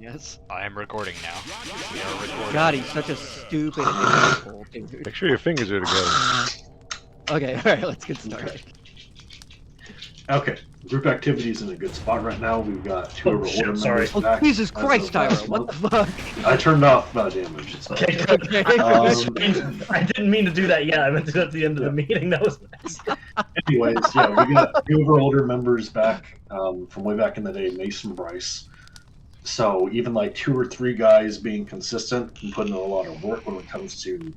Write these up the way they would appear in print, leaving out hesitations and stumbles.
Yes. I am recording now. We are recording. God, he's such a stupid asshole, dude. Make sure your fingers are together. Okay, alright, let's get started. Okay, group activity's in a good spot right now. We've got two Oh, of our shit, older sorry. members Oh, back. Jesus as Christ, of last Tyra, what the month. fuck? I turned off damage. It's Okay, fine. good. I didn't mean to do that yet. I meant to do that at the end of the meeting. That was nice. Anyways, yeah, we got two of our older members back from way back in the day, Mason Bryce. So even like 2 or 3 guys being consistent and putting in a lot of work when it comes to,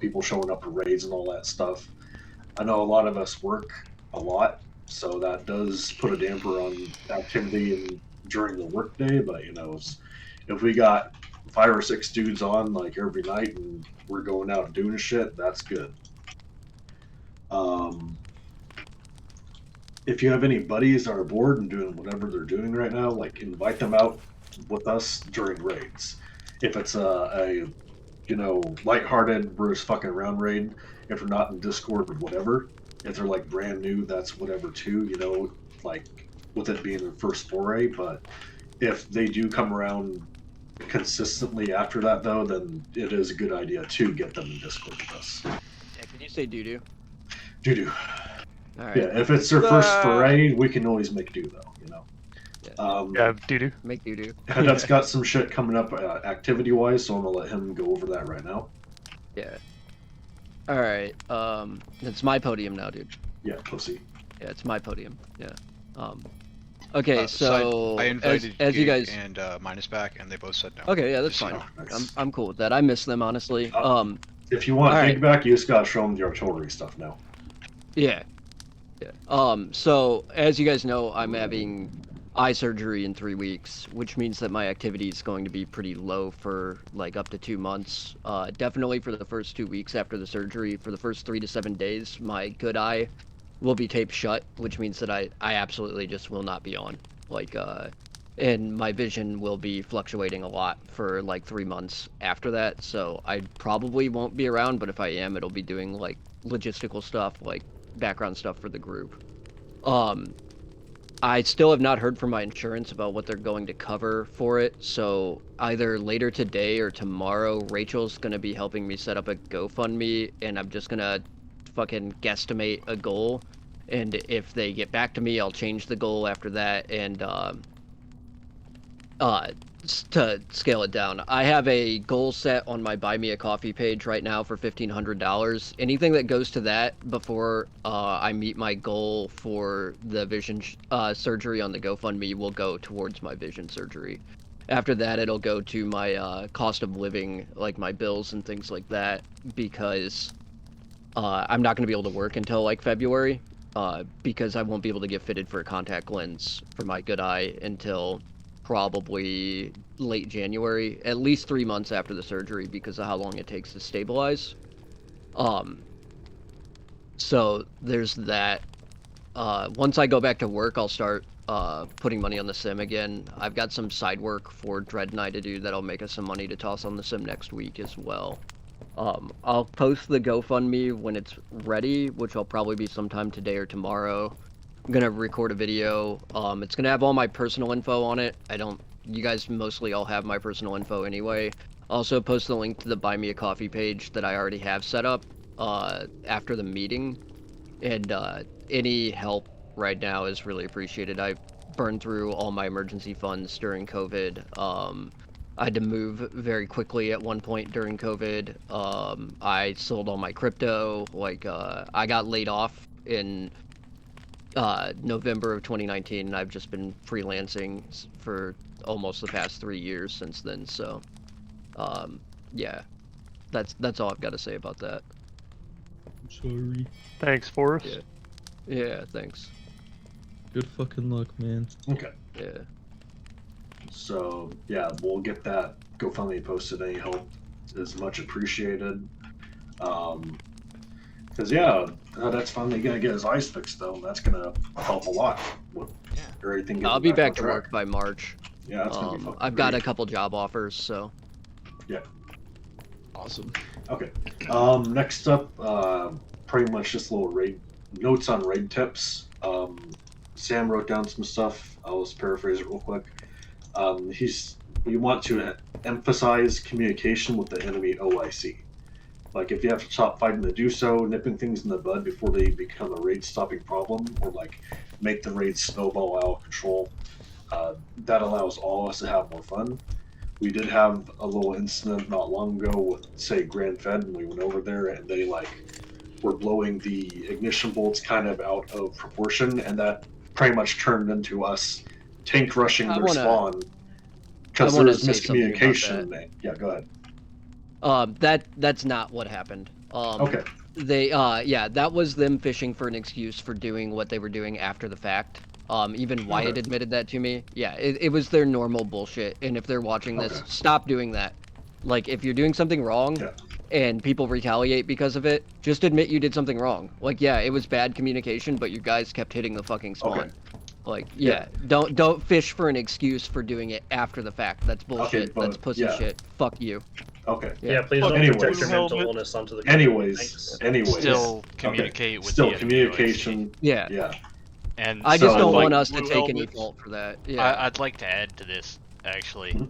people showing up to raids and all that stuff. I know a lot of us work a lot, so that does put a damper on activity during the workday. But if we got 5 or 6 dudes on like every night and we're going out doing shit, that's good. If you have any buddies that are bored and doing whatever they're doing right now, like invite them out with us during raids. If it's a lighthearted versus fucking around raid, if they're not in Discord or whatever, if they're like brand new, that's whatever too, like with it being their first foray. But if they do come around consistently after that though, then it is a good idea to get them in Discord with us. Yeah, can you say doo-doo? Doo-doo. Alright. Yeah, if it's their first foray, we can always make do though, Yeah, doo-doo. Make doo-doo. Hadet's got some shit coming up activity-wise, so I'm gonna let him go over that right now. Yeah. Alright, it's my podium now, dude. Yeah, pussy. Yeah, it's my podium. Yeah. Okay, so I invited as you Gig guys. and Minus back, and they both said no. Okay, yeah, that's Just, fine. Nice. I'm cool with that. I miss them honestly. If you want All right. Big back, you just gotta show him the artillery stuff now. Yeah. Yeah. So as you guys know, I'm having eye surgery in 3 weeks, which means that my activity is going to be pretty low for like up to 2 months. Definitely for the first 2 weeks after the surgery. For the first 3 to 7 days, my good eye will be taped shut, which means that I absolutely just will not be on. And my vision will be fluctuating a lot for like 3 months after that. So I probably won't be around, but if I am, it'll be doing like logistical stuff, like background stuff for the group. I still have not heard from my insurance about what they're going to cover for it, so either later today or tomorrow, Rachel's gonna be helping me set up a GoFundMe, and I'm just gonna fucking guesstimate a goal, and if they get back to me, I'll change the goal after that, and to scale it down. I have a goal set on my Buy Me a Coffee page right now for $1,500. Anything that goes to that before I meet my goal for the vision surgery on the GoFundMe will go towards my vision surgery. After that, it'll go to my cost of living, like my bills and things like that, because I'm not going to be able to work until like February, because I won't be able to get fitted for a contact lens for my good eye until probably late January, at least 3 months after the surgery because of how long it takes to stabilize. So there's that. Once I go back to work, I'll start putting money on the sim again. I've got some side work for Dread and I to do that'll make us some money to toss on the sim next week as well. I'll post the GoFundMe when it's ready, which will probably be sometime today or tomorrow. I'm gonna record a video. It's gonna have all my personal info on it. You guys mostly all have my personal info anyway. Also post the link to the Buy Me a Coffee page that I already have set up after the meeting. And any help right now is really appreciated. I burned through all my emergency funds during COVID. I had to move very quickly at one point during COVID. I sold all my crypto. I got laid off in November of 2019, and I've just been freelancing for almost the past 3 years since then. So, yeah, that's all I've got to say about that. I'm sorry. Thanks, Forrest. Yeah, thanks. Good fucking luck, man. Okay. Yeah. So yeah, we'll get that GoFundMe posted. Any help is much appreciated. Because that's finally gonna get his eyes fixed though. And that's gonna help a lot with everything. I'll be back on to track. work by March. Yeah, that's gonna be fucking I've got great. a couple job offers, so. Yeah. Awesome. Okay. Next up, pretty much just little raid notes on raid tips. Sam wrote down some stuff. I'll just paraphrase it real quick. He's you want to emphasize communication with the enemy OIC. Like, if you have to stop fighting to do so, nipping things in the bud before they become a raid-stopping problem, or like make the raid snowball out of control, that allows all of us to have more fun. We did have a little incident not long ago with, say, Grand Fed, when we went over there, and they like were blowing the ignition bolts kind of out of proportion, and that pretty much turned into us tank rushing their spawn because there was miscommunication. Yeah, go ahead. That's not what happened. Okay. They yeah, that was them fishing for an excuse for doing what they were doing after the fact. Even Wyatt admitted that to me. Yeah, it was their normal bullshit. And if they're watching this, stop doing that. Like, if you're doing something wrong and people retaliate because of it, just admit you did something wrong. Like, yeah, it was bad communication, but you guys kept hitting the fucking spawn. Like, yeah, don't fish for an excuse for doing it after the fact. That's bullshit. That's pussy shit. Fuck you. Okay. Yeah, please don't project your mental illness onto the Anyways. Still communicate with Still the communication. Yeah. Yeah. And I just don't like, want us to take any fault for that. Yeah. I'd like to add to this, actually.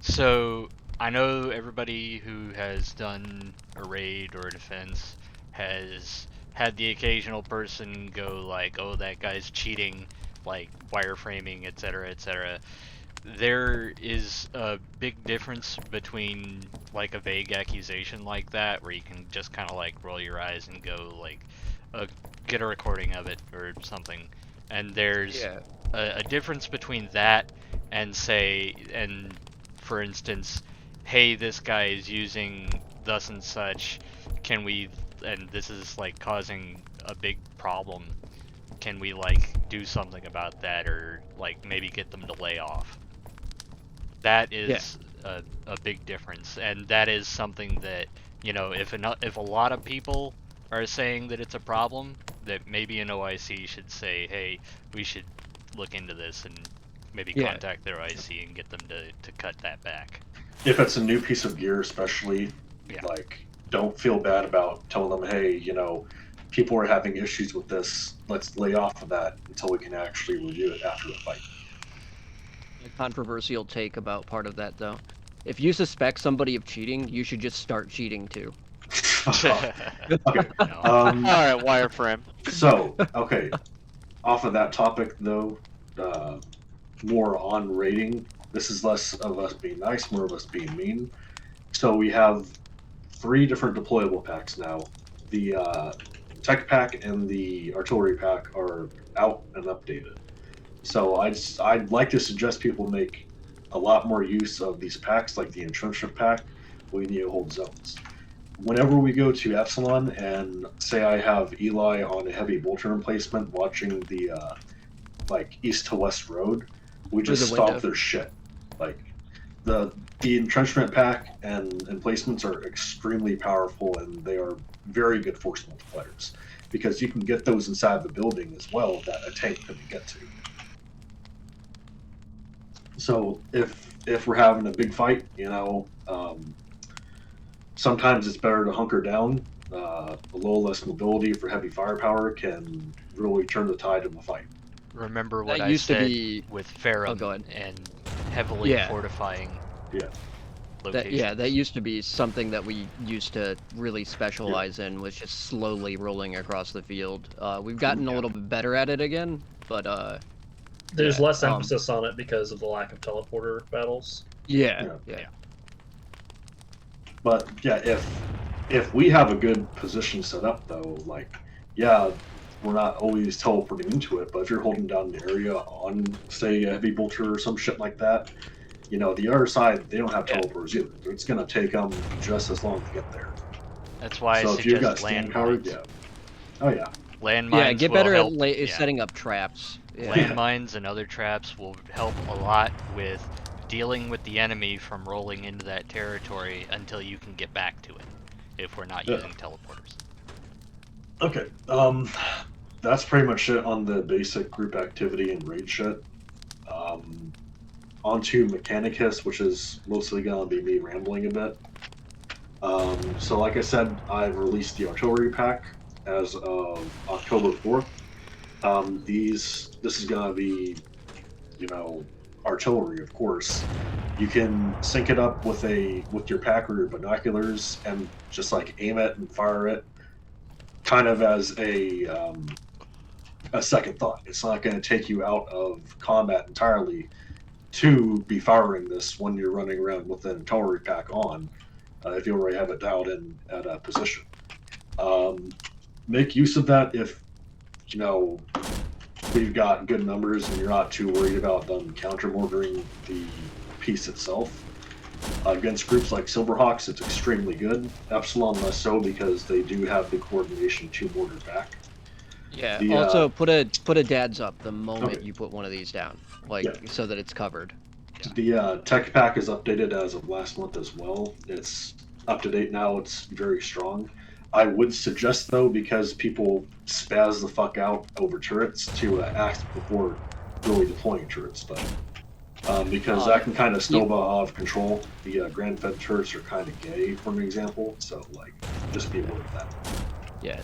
So I know everybody who has done a raid or a defense has had the occasional person go like, oh, that guy's cheating, like wireframing, etc., etc. There is a big difference between like a vague accusation like that, where you can just kind of like roll your eyes and go like, get a recording of it or something, and there's a difference between that and say, and for instance, hey, this guy is using thus and such, can we, and this is like causing a big problem, can we like do something about that, or like maybe get them to lay off? That is a big difference, and that is something that, you know, if a lot of people are saying that it's a problem, that maybe an OIC should say, hey, we should look into this and maybe contact their OIC and get them to cut that back. If it's a new piece of gear especially, like, don't feel bad about telling them, hey, you know, people are having issues with this, let's lay off of that until we can actually review it after the fight. A controversial take about part of that, though. If you suspect somebody of cheating, you should just start cheating too. Okay. Alright, wireframe. So, okay. Off of that topic, though, more on rating. This is less of us being nice, more of us being mean. So we have 3 different deployable packs now. The tech pack and the artillery pack are out and updated. So I'd like to suggest people make a lot more use of these packs, like the entrenchment pack. We need to hold zones. Whenever we go to Epsilon and say I have Eli on a heavy bolter emplacement watching the like east to west road, we just stop their shit. Like the entrenchment pack and emplacements are extremely powerful, and they are very good force multipliers because you can get those inside the building as well that a tank couldn't get to. So if we're having a big fight, you know, sometimes it's better to hunker down. A little less mobility for heavy firepower can really turn the tide of the fight. Remember what That I used to said be- with Ferrum and heavily fortifying locations. That used to be something that we used to really specialize in, was just slowly rolling across the field. We've gotten a little bit better at it again, but there's less emphasis on it because of the lack of teleporter battles. Yeah. But yeah, if we have a good position set up though, like, yeah, we're not always teleporting into it, but if you're holding down the area on, say, a heavy bolter or some shit like that, you know, the other side, they don't have teleporters either. It's going to take them just as long to get there. That's why so I if you've got suggest landmines. Oh yeah. Landmines Yeah, get will better help, at setting up traps. Landmines and other traps will help a lot with dealing with the enemy from rolling into that territory until you can get back to it, if we're not using teleporters. Okay, that's pretty much it on the basic group activity and raid shit. Onto Mechanicus, which is mostly going to be me rambling a bit. So like I said, I've released the artillery pack as of October 4th. This is going to be, you know, artillery, of course, you can sync it up with your pack or your binoculars and just like aim it and fire it, kind of as a second thought. It's not going to take you out of combat entirely to be firing this when you're running around with an artillery pack on, if you already have it dialed in at a position. Make use of that if, you know, we've got good numbers and you're not too worried about them counter-mortaring the piece itself. Against groups like Silverhawks, it's extremely good. Epsilon less so because they do have the coordination to mortar back. Yeah. The, also, put a dad's up the moment okay. you put one of these down, like so that it's covered. The tech pack is updated as of last month as well. It's up to date now. It's very strong. I would suggest, though, because people spaz the fuck out over turrets, to act before really deploying turrets, but because that can kind of snowball out of control. The Grand Fed turrets are kind of gay, for an example, so like just be aware of that. Yeah.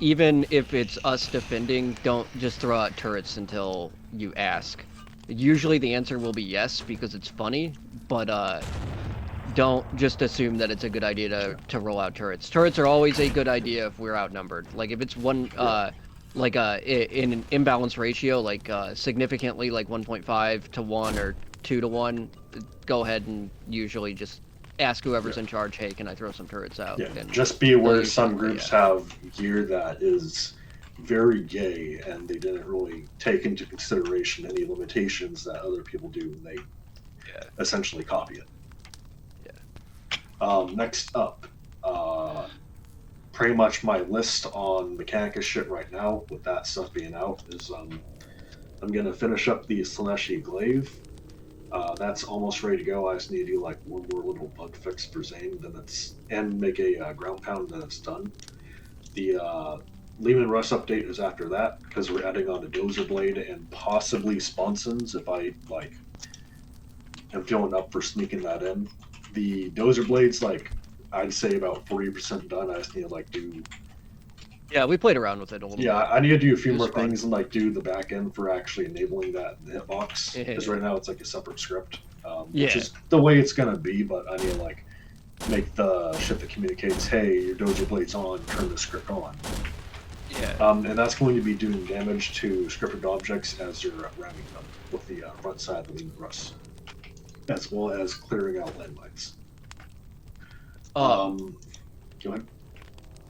Even if it's us defending, don't just throw out turrets until you ask. Usually the answer will be yes because it's funny, but don't just assume that it's a good idea to roll out turrets. Turrets are always a good idea if we're outnumbered. Like if it's one, like in an imbalance ratio, like significantly, like 1.5 to 1 or 2 to 1, go ahead and usually just ask whoever's in charge, hey, can I throw some turrets out? Yeah, And just be aware some groups have gear that is very gay, and they didn't really take into consideration any limitations that other people do, and they essentially copy it. Next up, pretty much my list on Mechanicus shit right now, with that stuff being out, is I'm going to finish up the Slaaneshi Glaive. That's almost ready to go. I just need to do like one more little bug fix for Zane, and make a ground pound, then it's done. The Leman Russ update is after that, because we're adding on a Dozer Blade and possibly Sponsons if I am feeling up for sneaking that in. The Dozer Blade's like, I'd say about 40% done. I just need to like do. Yeah, we played around with it a little bit. Yeah, I need to do a few more things and like do the back end for actually enabling that in the hitbox. Because right now it's like a separate script, which is the way it's gonna be. But I need to like make the shit that communicates, hey, your Dozer Blade's on, turn the script on. Yeah. And that's going to be doing damage to scripted objects as you're ramming them with the front side of the Leman Russ, as well as clearing out landmines. Go ahead.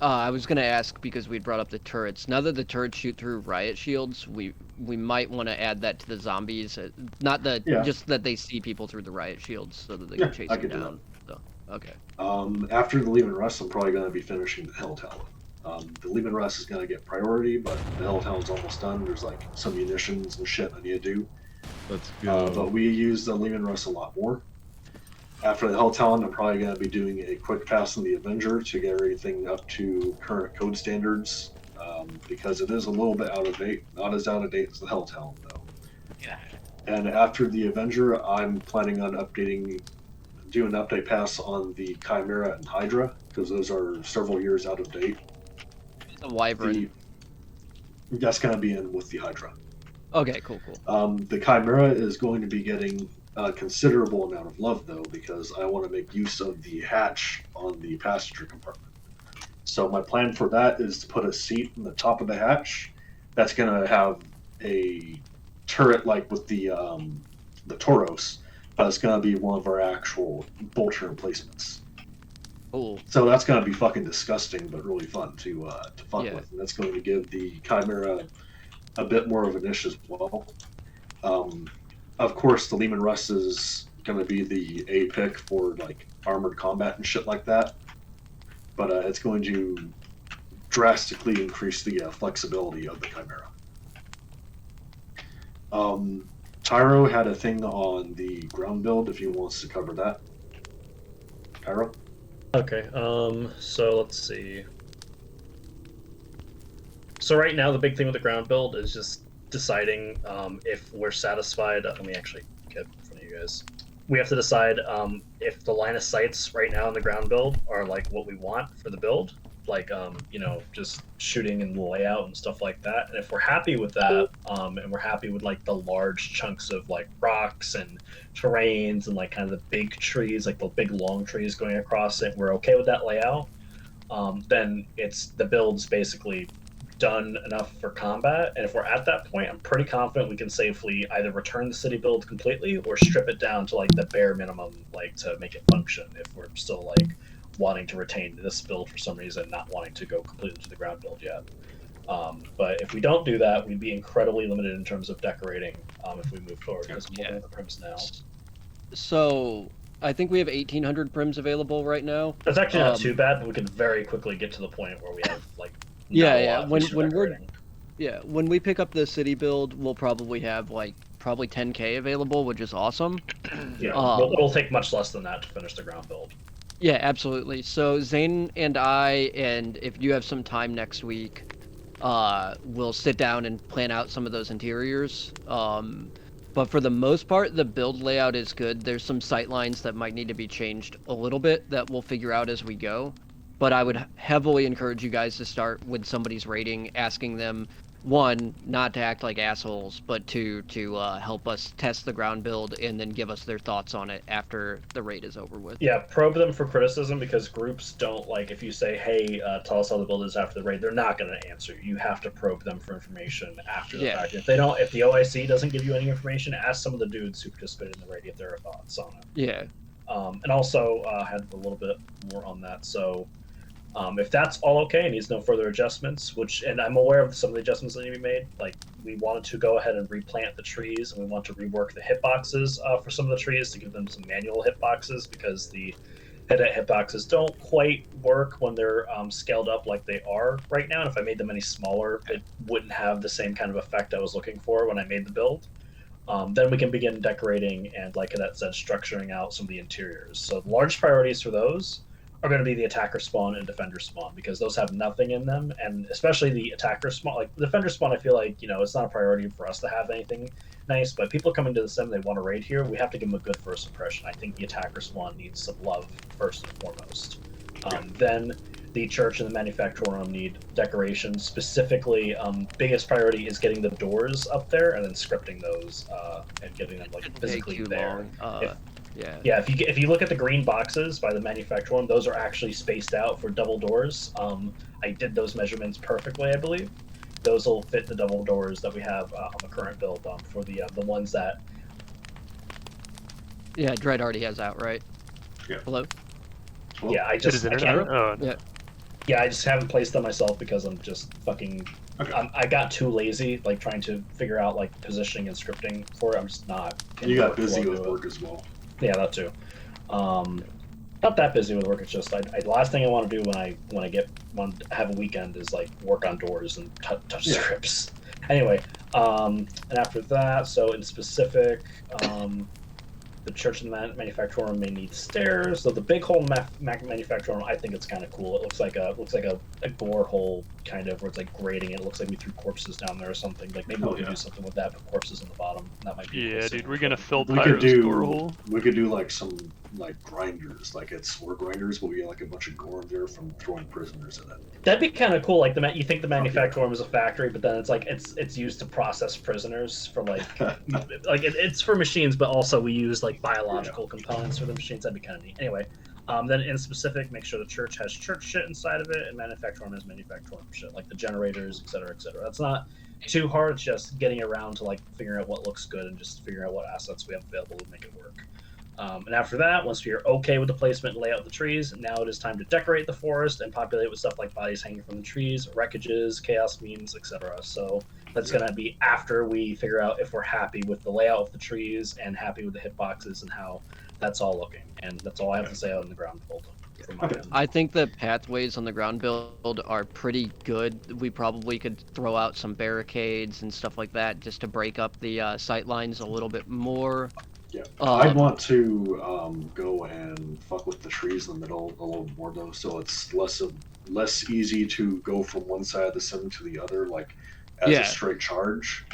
I was gonna ask, because we brought up the turrets. Now that the turrets shoot through riot shields, we might want to add that to the zombies. Not that just that they see people through the riot shields, so that they can chase them down. So, okay. After the Leman Russ, I'm probably going to be finishing the Hell Talon. The Leman Russ is going to get priority, but the Hell Talon's almost done. There's like some munitions and shit I need to do. Let's go. But we use the Leman Russ a lot more. After the Hell Talon, I'm probably going to be doing a quick pass on the Avenger to get everything up to current code standards, because it is a little bit out of date. Not as out of date as the Hell Talon, though. Yeah. And after the Avenger, I'm planning on doing an update pass on the Chimera and Hydra, because those are several years out of date. The Wyvern. That's going to be in with the Hydra. Okay, cool. The Chimera is going to be getting a considerable amount of love, though, because I want to make use of the hatch on the passenger compartment. So my plan for that is to put a seat in the top of the hatch that's going to have a turret like with the Tauros, but it's going to be one of our actual Vulture emplacements. Cool. So that's going to be fucking disgusting, but really fun to fuck with, and that's going to give the Chimera a bit more of a niche as well. Of course, the Leman Russ is going to be the A pick for like armored combat and shit like that, but it's going to drastically increase the flexibility of the Chimera. Tyro had a thing on the ground build if he wants to cover that. Tyro? Okay, so let's see. So right now the big thing with the ground build is just deciding if we're satisfied. Let me actually get in front of you guys. We have to decide if the line of sights right now in the ground build are like what we want for the build, like just shooting and layout and stuff like that. And if we're happy with that, and we're happy with like the large chunks of like rocks and terrains and like kind of the big trees, like the big long trees going across it, we're okay with that layout. Then the build's basically done enough for combat. And if we're at that point, I'm pretty confident we can safely either return the city build completely or strip it down to like the bare minimum, like to make it function. If we're still like wanting to retain this build for some reason, not wanting to go completely to the ground build yet. But if we don't do that, we'd be incredibly limited in terms of decorating if we move forward, because I'm looking at the prims now. So I think we have 1,800 prims available right now. That's actually not too bad, but we could very quickly get to the point where we have like when we pick up the city build, we'll probably have like 10K available, which is awesome. Yeah, it'll take much less than that to finish the ground build. Yeah, absolutely. So Zane and I, and if you have some time next week, we'll sit down and plan out some of those interiors. But for the most part, the build layout is good. There's some sight lines that might need to be changed a little bit that we'll figure out as we go. But I would heavily encourage you guys to start with somebody's rating, asking them, one, not to act like assholes, but two, to help us test the ground build and then give us their thoughts on it after the raid is over with. Yeah, probe them for criticism, because groups don't like, if you say, hey, tell us how the build is after the raid, they're not going to answer you. You have to probe them for information after the fact. If the OIC doesn't give you any information, ask some of the dudes who participated in the raid if there are thoughts on it. Yeah. And also had a little bit more on that. So if that's all okay and needs no further adjustments, and I'm aware of some of the adjustments that need to be made, like we wanted to go ahead and replant the trees, and we want to rework the hitboxes for some of the trees to give them some manual hitboxes, because the hitboxes don't quite work when they're scaled up like they are right now. And if I made them any smaller, it wouldn't have the same kind of effect I was looking for when I made the build. Then we can begin decorating and, like Cadet said, structuring out some of the interiors. So the large priorities for those are going to be the attacker spawn and defender spawn, because those have nothing in them. And especially the attacker spawn, like the defender spawn, I feel like, it's not a priority for us to have anything nice, but people coming to the sim, they want to raid here, we have to give them a good first impression. I think the attacker spawn needs some love first and foremost. Then the church and the manufactorum need decoration. Specifically, biggest priority is getting the doors up there and then scripting those and getting them like physically there. Yeah, if you look at the green boxes by the manufacturer, those are actually spaced out for double doors. I did those measurements perfectly, I believe. Those will fit the double doors that we have on the current build for the ones that... Yeah, Dread already has out, right? Yeah. Hello? Yeah, I just haven't placed them myself because I'm just fucking... Okay. I got too lazy, like trying to figure out like positioning and scripting for it. I'm just not... You got busy with work as well. Yeah, that too. Not that busy with work. It's just the last thing I want to do when I have a weekend is like work on doors and touch scripts. Anyway, and after that, so in specific, the church and the manufacturer may need stairs. So the big hole in manufacturer, I think it's kind of cool. It looks like a gore hole kind of, where it's like grading. It looks like we threw corpses down there or something. Like maybe we could do something with that, but corpses in the bottom. That might be. Yeah, dude, we're gonna fill Pyro's gore hole. We could do like some grinders, like it's war grinders, but we get like a bunch of gore in there from throwing prisoners in it. That'd be kind of cool. Like you think the manufacturer is a factory, but then it's like it's used to process prisoners for like it's for machines, but also we use like biological components for the machines. That'd be kind of neat. Anyway, then in specific, make sure the church has church shit inside of it, and manufacturer has manufacturer shit, like the generators, etc., etc. That's not too hard. It's just getting around to like figuring out what looks good and just figuring out what assets we have available to make it work. And after that, once we are okay with the placement and layout of the trees, now it is time to decorate the forest and populate with stuff like bodies hanging from the trees, wreckages, chaos memes, etc. So that's going to be after we figure out if we're happy with the layout of the trees and happy with the hitboxes and how that's all looking. And that's all I have to say on the ground build. I think the pathways on the ground build are pretty good. We probably could throw out some barricades and stuff like that just to break up the sight lines a little bit more. Yeah, I'd want to go and fuck with the trees in the middle a little more though, so it's less easy to go from one side of the sim to the other, like as a straight charge.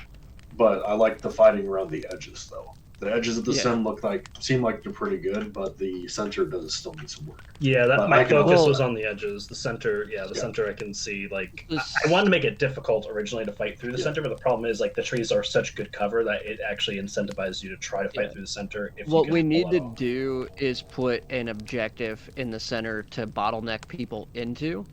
But I like the fighting around the edges though. The edges of the Yeah. sim seem like they're pretty good, but the center does still need some work. Yeah, But my I can focus also- was on the edges. The center, the Yeah. center I can see. Like, This- I wanted to make it difficult originally to fight through the Yeah. center, but the problem is like the trees are such good cover that it actually incentivizes you to try to fight Yeah. through the center. If What you can we pull need that to off. do is put an objective in the center to bottleneck people into,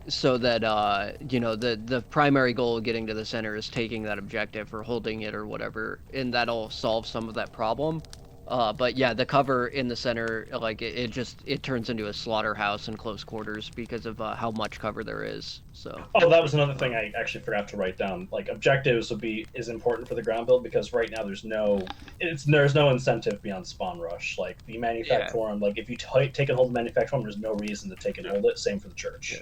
so that you know, the primary goal of getting to the center is taking that objective or holding it or whatever, and that'll solve some of that problem. But yeah, the cover in the center, like it turns into a slaughterhouse in close quarters because of how much cover there is. So Oh, that was another thing I actually forgot to write down. Like objectives is important for the ground build because right now there's no incentive beyond spawn rush. Like the manufactorum, like if you take and hold the manufactorum, there's no reason to take and hold it. Same for the church.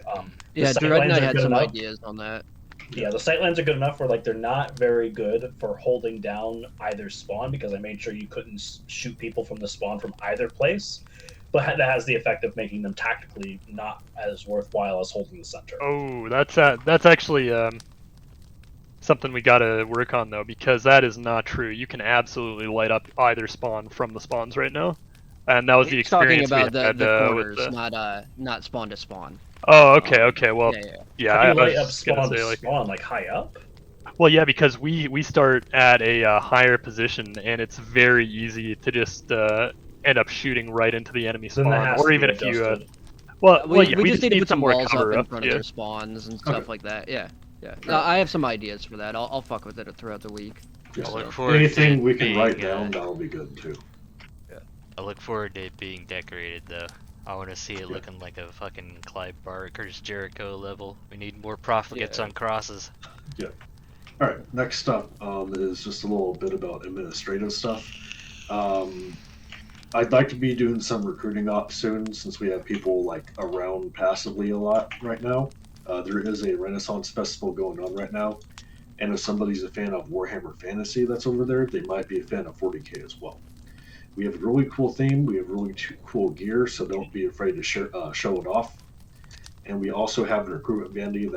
The yeah, sight Dread lines Knight are had good some enough. ideas on that. Yeah, the sightlines are good enough where like they're not very good for holding down either spawn because I made sure you couldn't shoot people from the spawn from either place. But that has the effect of making them tactically not as worthwhile as holding the center. Oh, that's actually something we gotta work on though, because that is not true. You can absolutely light up either spawn from the spawns right now, and that was the He's talking experience we about had the with corners, the. not spawn to spawn. Oh, okay, okay. Well, Yeah, yeah. yeah, How I do you light up was gonna spawn say to like. spawn like high up? Well, yeah, because we start at a higher position, and it's very easy to just end up shooting right into the enemy Then spawn, that has or to even be if you. adjusted. Well, yeah, we just need to put some some more walls cover up in up. front Yeah. of their spawns and stuff Okay. like that. Yeah, yeah. I have some ideas for that. I'll fuck with it throughout the week. Yeah, I look so forward to anything it we can being, write down, that'll be good too. I look forward to it being decorated though. I want to see it Yeah. looking like a fucking Clive Barker's Jericho level. We need more profligates Yeah. on crosses. All right, next up is just a little bit about administrative stuff. I'd like to be doing some recruiting ops soon, since we have people like around passively a lot right now. There is a Renaissance Festival going on right now, and if somebody's a fan of Warhammer Fantasy that's over there, they might be a fan of 40K as well. We have a really cool theme. We have really cool gear, so don't be afraid to show it off. And we also have a recruitment bounty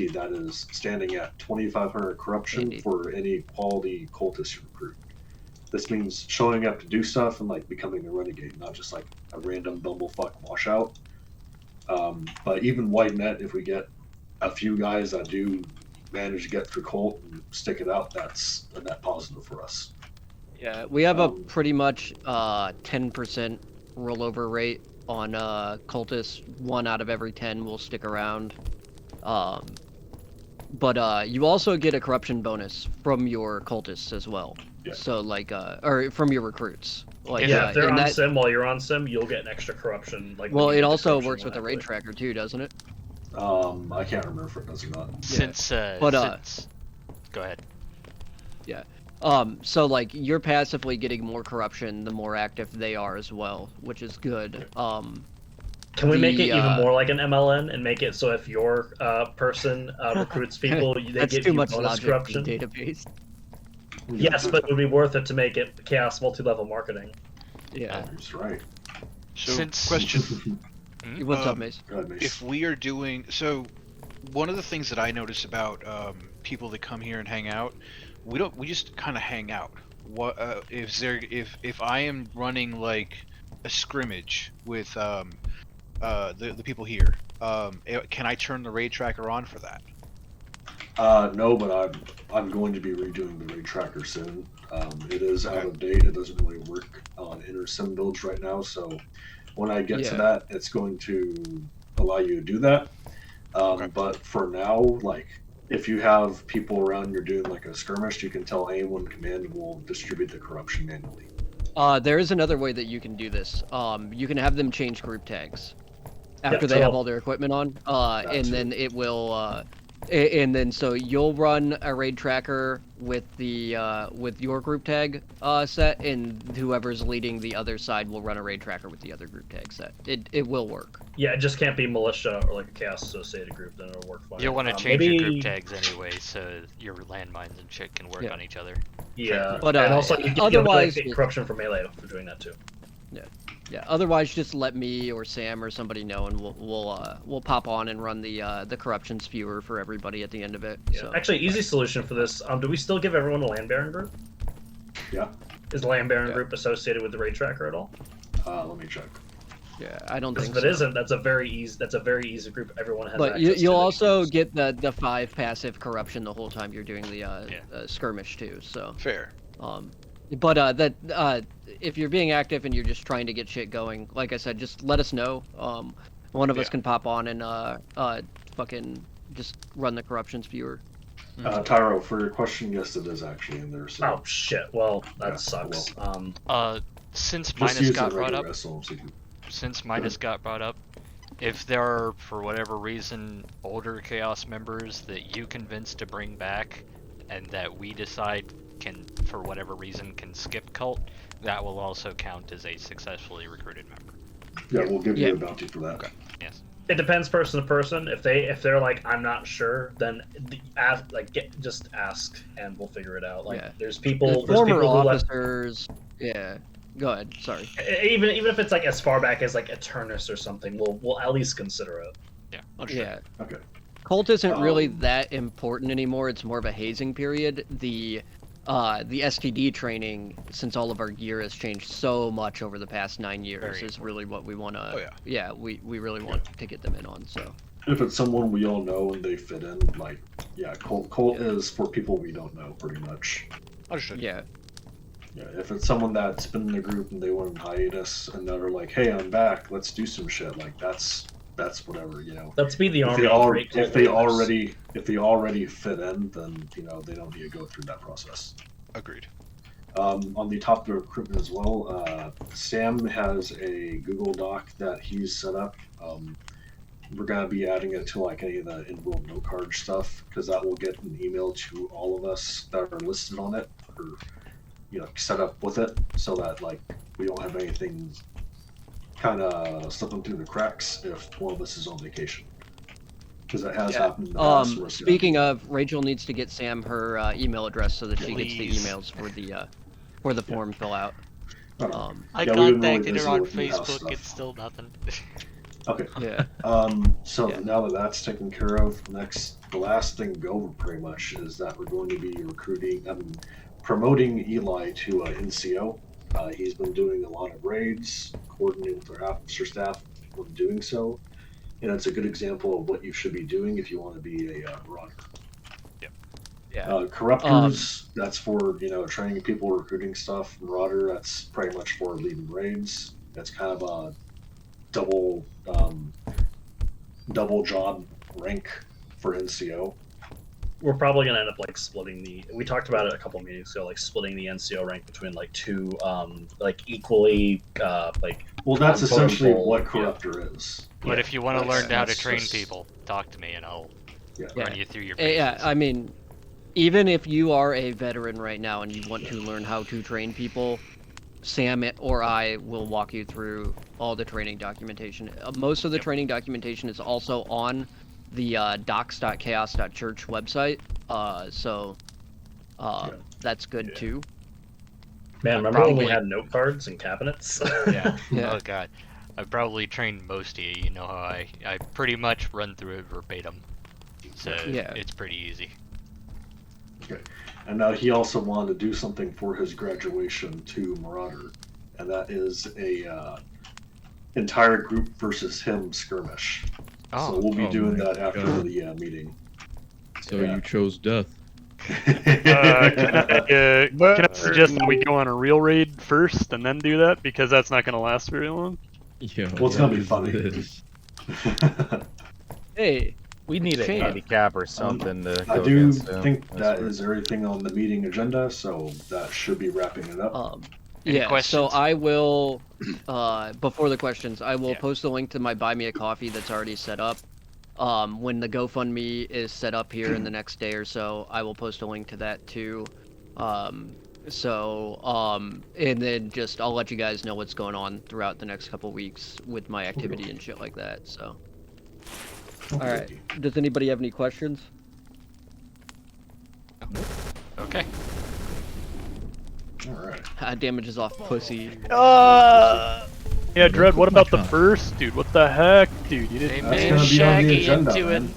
that is standing at 2,500 corruption Indeed. for any quality cultist you recruit. This means showing up to do stuff and like becoming a renegade, not just like a random bumblefuck washout. But even white net, if we get a few guys that do manage to get through cult and stick it out, that's a net positive for us. Yeah, we have a Um, pretty much 10% rollover rate on cultists. 1 out of every 10 will stick around. But you also get a corruption bonus from your cultists as well. Yeah. So like, or from your recruits. Like, Yeah, if they're and on that- sim while you're on sim, you'll get an extra corruption. Like well, when you it get the also corruption works with the raid automatically. tracker too, doesn't it? I can't remember if it does or not. Since But, since... Go ahead. So like you're passively getting more corruption the more active they are as well, which is good. Can we make it the, even more like an MLN and make it so if your person recruits people, they That's give too you much bonus logic corruption? in the database. Yes, but it would be worth it to make it chaos multi-level marketing. Yeah. That's right. So, Since- question: What's up, Um, Mace? Go ahead, Mace. if we are doing so, one of the things that I notice about people that come here and hang out, we just kind of hang out. What if I am running like a scrimmage with the people here? Can I turn the raid tracker on for that? No, but I'm going to be redoing the raid tracker soon. It is out of date. It doesn't really work on inner sim builds right now. So when I get to Yeah. that, it's going to allow you to do that. Okay. But for now, like if you have people around, you're doing like a skirmish, you can tell anyone command will distribute the corruption manually. There is another way that you can do this. You can have them change group tags after Yeah, they have so- all their equipment on, and That's then it will, and then so you'll run a raid tracker with the with your group tag set, and whoever's leading the other side will run a raid tracker with the other group tag set. It will work. Yeah, it just can't be militia or like a chaos associated group. Then it'll work fine. You'll want to change maybe, your group tags anyway, so your landmines and shit can work Yeah. on each other. Yeah, But, and also you get otherwise- corruption for melee for doing that too. Yeah. Otherwise, just let me or Sam or somebody know, and we'll pop on and run the corruption spewer for everybody at the end of it. Yeah. So. Actually, easy solution for this. Do we still give everyone a land baron group? Yeah. Is the Land Baron Yeah. group associated with the raid tracker at all? Let me check. Yeah, I don't Because think if so. it isn't, that's a very easy group. Everyone has But access you'll to. also get the 5 passive corruption the whole time you're doing the Yeah. skirmish too. So, Fair. but if you're being active and you're just trying to get shit going, like I said, just let us know. One of us Yeah. can pop on and fucking just run the corruptions viewer. Tyro, for your question, yes, it is actually in there. So Oh shit! Well, that Yeah, sucks. Since just Minus use got the brought regular up, SLMC. since Minus got brought up, if there are, for whatever reason, older Chaos members that you convince to bring back, and that we decide can, for whatever reason, can skip cult, that will also count as a successfully recruited member. Yeah, we'll give Yeah. you a bounty for that. Okay. Yes. It depends person to person. If they're like, I'm not sure, then just ask and we'll figure it out. Like Yeah. there's The people former who left officers, yeah. Go ahead. Sorry. even if it's like as far back as like Eternus or something, we'll at least consider it. Yeah. Okay. Cult isn't really Um, that important anymore. It's more of a hazing period. The STD training, since all of our gear has changed so much over the past 9 years, Very is really what we want to. Oh, yeah. Yeah, we really want to get them in on. So. If it's someone we all know and they fit in, like, yeah, Colt is for people we don't know, pretty much. Understood. Yeah. Yeah, if it's someone that's been in the group and they went on hiatus and they're like, "Hey, I'm back. Let's do some shit." Like that's whatever, you know. Let's be the If army. they, of al- great if they cultivators. already fit in, then you know they don't need to go through that process. Agreed. On the topic of recruitment as well, Sam has a Google Doc that he's set up. We're gonna be adding it to like any of the in-world note card stuff because that will get an email to all of us that are listed on it or you know set up with it so that like we don't have anything kind of slipping through the cracks if one of us is on vacation because that has happened in the past. where- Speaking of, Rachel needs to get Sam her email address so that she gets the Please. emails for the form fill out. Oh, I Yeah, we've been really contacted busy her on with in-house Facebook. stuff. It's still nothing. okay. Yeah. So Yeah. now that that's taken care of, the last thing to go over pretty much is that we're going to be promoting Eli to NCO. He's been doing a lot of raids, coordinating with our officer staff when doing so, and it's a good example of what you should be doing if you want to be a marauder. Yeah. Corruptors, that's for training people, recruiting stuff. Marauder, that's pretty much for leading raids. That's kind of a double job rank for NCO. We're probably gonna end up like splitting the. We talked about it a couple meetings ago, like splitting the NCO rank between like two, like equally, like. Well, that's quote, essentially unquote, what yeah. corruptor is. But if you want to learn how to that's train just- people, talk to me and I'll Yeah. run you through your Yeah, paces. I mean, even if you are a veteran right now and you want to learn how to train people, Sam or I will walk you through all the training documentation. Most of the training documentation is also on the docs.chaos.church website, so that's good Yeah. too. Man, remember when we Probably- had note cards and cabinets? Yeah. Yeah. Oh god. I've probably trained most of you. You know how I pretty much run through it verbatim. So Yeah. it's pretty easy. And now he also wanted to do something for his graduation to Marauder, and that is a entire group versus him skirmish. So we'll be Oh doing my that after God. the meeting. So Yeah. you chose death. Can I suggest that we go on a real raid first and then do that because that's not going to last very long? Yeah. Well, it's gonna be what funny. is Hey, We need a Change. handicap or something to I go do against him. think That's that what- is everything on the meeting agenda, so that should be wrapping it up. Any yeah, questions? so I will, before the questions, I will Yeah. post a link to my Buy Me a Coffee that's already set up. When the GoFundMe is set up here in the next day or so, I will post a link to that too. And then just, I'll let you guys know what's going on throughout the next couple weeks with my activity and shit like that, so. Alright, does anybody have any questions? Okay. Alright. Damages off pussy. Yeah, Dread, what Oh my about the God. first? Dude, what the heck? Dude, you They didn't... That's made gonna be on the Shaggy agenda, into man. it.